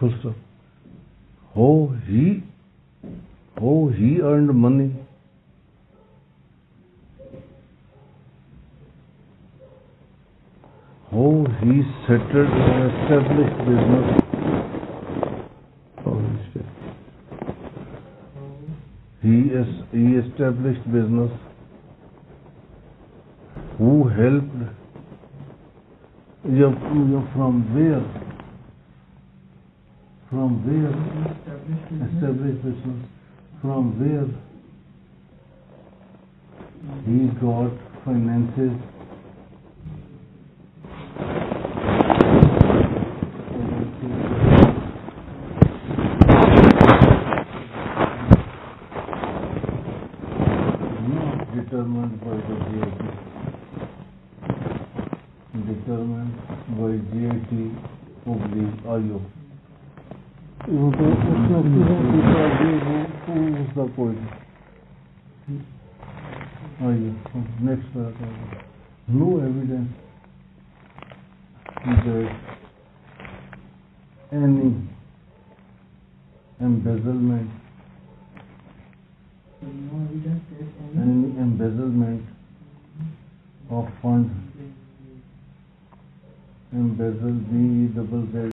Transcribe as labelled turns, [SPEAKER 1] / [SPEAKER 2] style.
[SPEAKER 1] Full stop. How he earned money? How he settled an established business? He established business. Who helped? You're from where? From where? Established business. From where? He got finances. Not determined by the GIT. Determined by GIT IO. Who's the point? Next paragraph. No evidence that any embezzlement of funds, embezzle, BEZZ